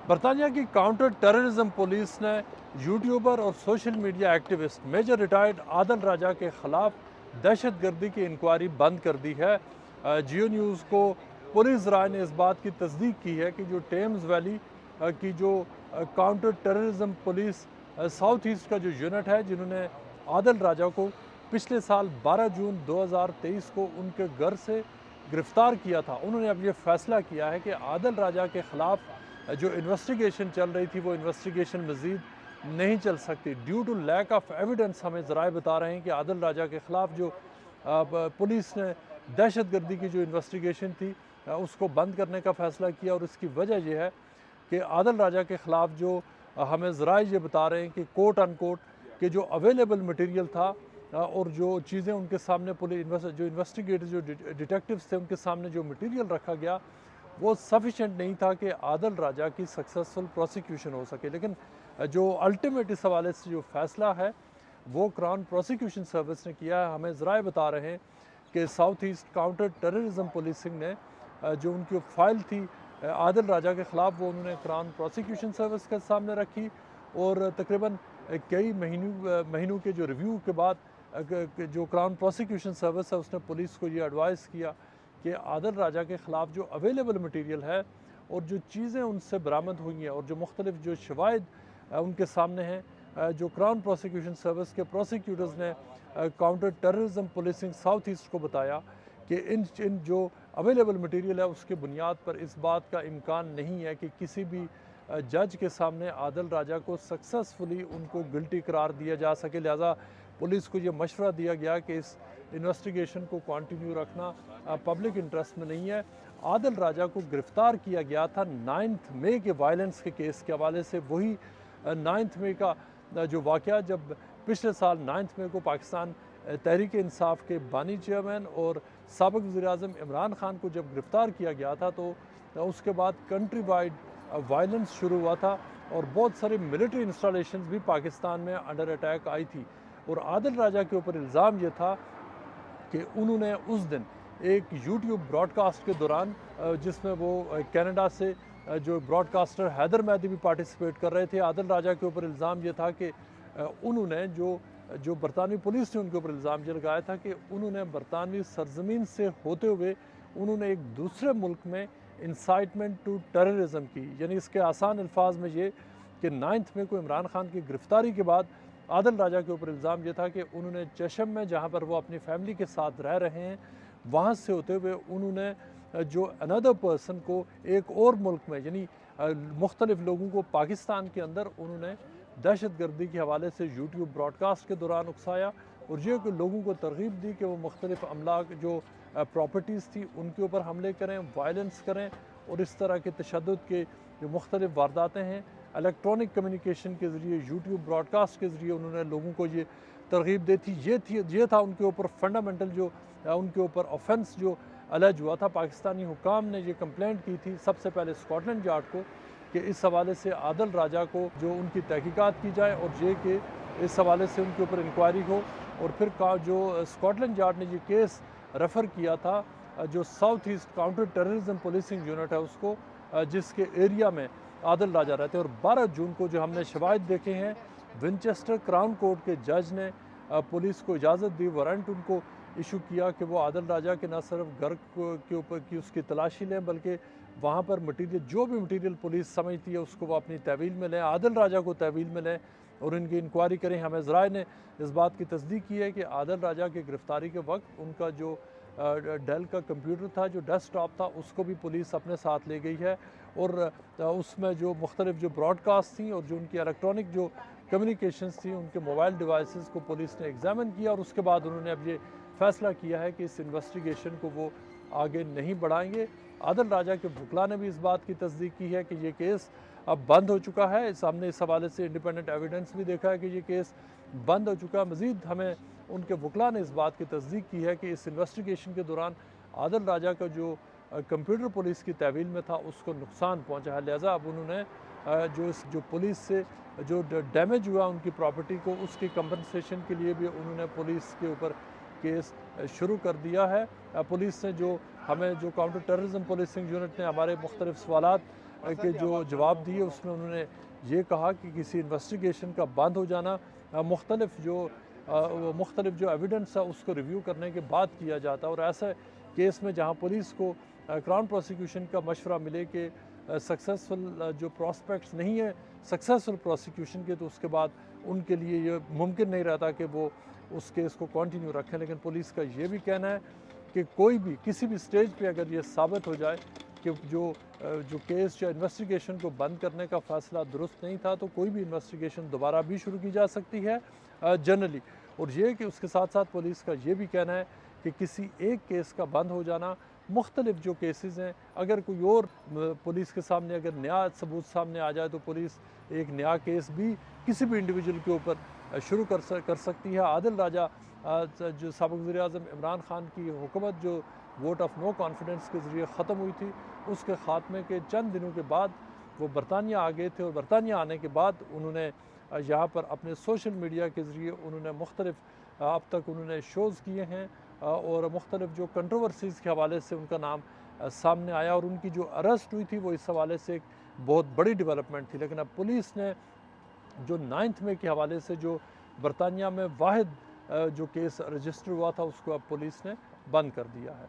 बरतानिया की counter terrorism police ने यूट्यूबर और social media activist major retired Adil Raja के खिलाफ दहशत गर्दी की इंक्वायरी बंद कर दी है। जियो न्यूज़ को पुलिस राय ने इस बात की तस्दीक की है कि जो टेम्स वैली की जो counter terrorism police south east का जो यूनिट है, जिन्होंने आदल राजा को पिछले साल 12 जून 2023 को उनके घर से गिरफ्तार किया था, उन्होंने अब ये फैसला किया है कि आदल राजा के खिलाफ जो इन्वेस्टिगेशन चल रही थी वो इन्वेस्टिगेशन मज़ीद नहीं चल सकती due to lack of evidence. हमें ज़राए बता रहे हैं कि आदल राजा के ख़िलाफ़ जो पुलिस ने दहशत गर्दी की जो इन्वेस्टिगेशन थी उसको बंद करने का फ़ैसला किया, और इसकी वजह यह है कि आदल राजा के ख़िलाफ़ जो हमें ज़राए ये बता रहे हैं कि कोट अनकोट कि जो अवेलेबल मटेरियल था और जो चीज़ें उनके सामने पुलिस जो इन्वेस्टिगेटर जो डिटेक्टिव्स थे उनके सामने जो मटेरियल रखा गया वो सफिशेंट नहीं था कि आदल राजा की सक्सेसफुल प्रोसिक्यूशन हो सके। लेकिन जो अल्टीमेट इस हवाले से जो फ़ैसला है वो क्राउन प्रोसिक्यूशन सर्विस ने किया है। हमें ज़राए बता रहे हैं कि south east counter terrorism policing ने जो उनकी फाइल थी आदिल राजा के ख़िलाफ़ वो उन्होंने क्राउन प्रोसिक्यूशन सर्विस के सामने रखी, और तकरीबन कई महीनों के जो रिव्यू के बाद जो क्राउन प्रोसिक्यूशन सर्विस है उसने पुलिस को ये एडवाइस किया कि आदिल राजा के ख़िलाफ़ जो अवेलेबल मटीरियल है और जो चीज़ें उनसे बरामद हुई हैं और जो मुख्तलिफ जो शवाहिद उनके सामने हैं, जो क्राउन प्रोसिक्यूशन सर्विस के प्रोसिक्यूटर्स ने counter terrorism policing south east को बताया कि इन जो अवेलेबल मटेरियल है उसके बुनियाद पर इस बात का इम्कान नहीं है कि किसी भी जज के सामने आदिल राजा को सक्सेसफुली उनको गिल्टी करार दिया जा सके। लिहाजा पुलिस को ये मशवरा दिया गया कि इस इन्वेस्टिगेशन को कंटिन्यू रखना पब्लिक इंटरेस्ट में नहीं है। आदिल राजा को गिरफ़्तार किया गया था 9 मई के वायलेंस के केस के हवाले से। वही 9 मई का जो वाक़या जब पिछले साल 9 मई को पाकिस्तान तहरीक इंसाफ के बानी चेयरमैन और साबिक़ वज़ीर-ए-आज़म इमरान खान को जब गिरफ़्तार किया गया था तो उसके बाद कंट्री वाइड वायलेंस शुरू हुआ था और बहुत सारे मिलिट्री इंस्टॉलेशंस भी पाकिस्तान में अंडर अटैक आई थी। और आदिल राजा के ऊपर इल्ज़ाम ये था कि उन्होंने उस दिन एक यूट्यूब ब्रॉडकास्ट के दौरान जिसमें वो कनाडा से जो ब्रॉडकास्टर हैदर मेहदी भी पार्टिसिपेट कर रहे थे, आदिल राजा के ऊपर इल्ज़ाम ये था कि उन्होंने जो बरतानवी पुलिस ने उनके ऊपर इल्ज़ाम ये लगाया था कि उन्होंने बरतानवी सरजमीन से होते हुए उन्होंने एक दूसरे मुल्क में इंसाइटमेंट टू टेररिज्म की। यानी इसके आसान अल्फाज में ये कि 9 मई को इमरान खान की गिरफ़्तारी के बाद आदिल राजा के ऊपर इल्ज़ाम ये था कि उन्होंने चशम में, जहाँ पर वो अपनी फैमिली के साथ रह रहे हैं, वहाँ से होते हुए उन्होंने जो अनदर पर्सन को एक और मुल्क में यानी मुख्तलिफ लोगों को पाकिस्तान के अंदर उन्होंने दहशत गर्दी के हवाले से यूट्यूब ब्रॉडकास्ट के दौरान उकसाया और ये कि लोगों को तरगीब दी कि वो मुख्तलिफ अमलाक जो प्रॉपर्टीज़ थी उनके ऊपर हमले करें, वायलेंस करें, और इस तरह के तशद्दुद के जो मुख्तलिफ वारदातें हैं इलेक्ट्रॉनिक कम्युनिकेशन के ज़रिए, यूट्यूब ब्रॉडकास्ट के ज़रिए उन्होंने लोगों को ये तरगीब दी थी। ये था उनके ऊपर फंडामेंटल जो उनके ऊपर ऑफेंस जो अलज हुआ था। पाकिस्तानी हुकाम ने ये कंप्लेंट की थी सबसे पहले स्कॉटलैंड यार्ड को कि इस हवाले से आदिल राजा को जो उनकी तहकीकात की जाए और ये कि इस हवाले से उनके ऊपर इंक्वायरी हो। और फिर जो स्कॉटलैंड यार्ड ने ये केस रेफ़र किया था जो south east counter terrorism policing unit है उसको, जिसके एरिया में आदिल राजा रहते हैं। और 12 जून को जो हमने शवाहिद देखे हैं, विनचेस्टर क्राउन कोर्ट के जज ने पुलिस को इजाज़त दी, वारंट उनको इशू किया कि वो आदिल राजा के न सिर्फ घर के ऊपर की उसकी तलाशी लें बल्कि वहाँ पर मटीरियल जो भी मटीरियल पुलिस समझती है उसको वो अपनी तहवील में लें, आदिल राजा को तहवील में लें और इनकी इंक्वायरी करें। हमें ज़राए ने इस बात की तस्दीक की है कि आदिल राजा की गिरफ़्तारी के वक्त उनका जो डेल का कंप्यूटर था, जो डेस्कटॉप था, उसको भी पुलिस अपने साथ ले गई है और उसमें जो मुख्तलिफ जो ब्रॉडकास्ट थी और जो उनकी इलेक्ट्रॉनिक जो कम्युनिकेशंस थी उनके मोबाइल डिवाइसेस को पुलिस ने एग्जामिन किया और उसके बाद उन्होंने अब ये फैसला किया है कि इस इन्वेस्टिगेशन को वो आगे नहीं बढ़ाएंगे। आदिल राजा के वकला ने भी इस बात की तस्दीक की है कि ये केस अब बंद हो चुका है। सामने इस हवाले से इंडिपेंडेंट एविडेंस भी देखा है कि ये केस बंद हो चुका है। मज़ीद हमें उनके वकला ने इस बात की तस्दीक की है कि इस इन्वेस्टिगेशन के दौरान आदिल राजा का जो कंप्यूटर पुलिस की तहवील में था उसको नुकसान पहुँचा है। लिहाजा अब उन्होंने जो पुलिस से जो डैमेज हुआ उनकी प्रॉपर्टी को उसकी कंपनसेशन के लिए भी उन्होंने पुलिस के ऊपर केस शुरू कर दिया है। पुलिस ने जो हमें जो काउंटर टेररिज्म पुलिसिंग यूनिट ने हमारे मुख्तलिफ सवालात के जो जवाब दिए उसमें उन्होंने ये कहा कि किसी इन्वेस्टिगेशन का बंद हो जाना मुख्तलिफ जो एविडेंस है उसको रिव्यू करने के बाद किया जाता है, और ऐसे केस में जहाँ पुलिस को क्राउन प्रोसिक्यूशन का मशवरा मिले कि सक्सेसफुल जो प्रॉस्पेक्ट्स नहीं है सक्सेसफुल प्रोसिक्यूशन के, तो उसके बाद उनके लिए ये मुमकिन नहीं रहता कि वो उस केस को कंटिन्यू रखें। लेकिन पुलिस का ये भी कहना है कि कोई भी किसी भी स्टेज पे अगर ये साबित हो जाए कि जो केस या इन्वेस्टिगेशन को बंद करने का फ़ैसला दुरुस्त नहीं था, तो कोई भी इन्वेस्टिगेशन दोबारा भी शुरू की जा सकती है जनरली। और ये कि उसके साथ साथ पुलिस का ये भी कहना है कि किसी एक केस का बंद हो जाना मुख्तलिफ जो केसेस हैं, अगर कोई और पुलिस के सामने अगर नया सबूत सामने आ जाए तो पुलिस एक नया केस भी किसी भी इंडिविजुअल के ऊपर शुरू कर सकती है। आदिल राजा जो साबिक़ वज़ीर-ए-आज़म इमरान खान की हुकूमत जो वोट ऑफ नो कॉन्फिडेंस के ज़रिए ख़त्म हुई थी, उसके ख़ात्मे के चंद दिनों के बाद वो बरतानिया आ गए थे, और बरतानिया आने के बाद उन्होंने यहाँ पर अपने सोशल मीडिया के ज़रिए उन्होंने मुख्तलिफ अब तक उन्होंने शोज़ किए हैं और मुख्तलिफ जो कंट्रोवर्सीज़ के हवाले से उनका नाम सामने आया, और उनकी जो अरेस्ट हुई थी वो इस हवाले से एक बहुत बड़ी डेवलपमेंट थी। लेकिन अब पुलिस ने जो 9 मई के हवाले से जो बरतानिया में वाहिद जो केस रजिस्टर हुआ था उसको अब पुलिस ने बंद कर दिया है।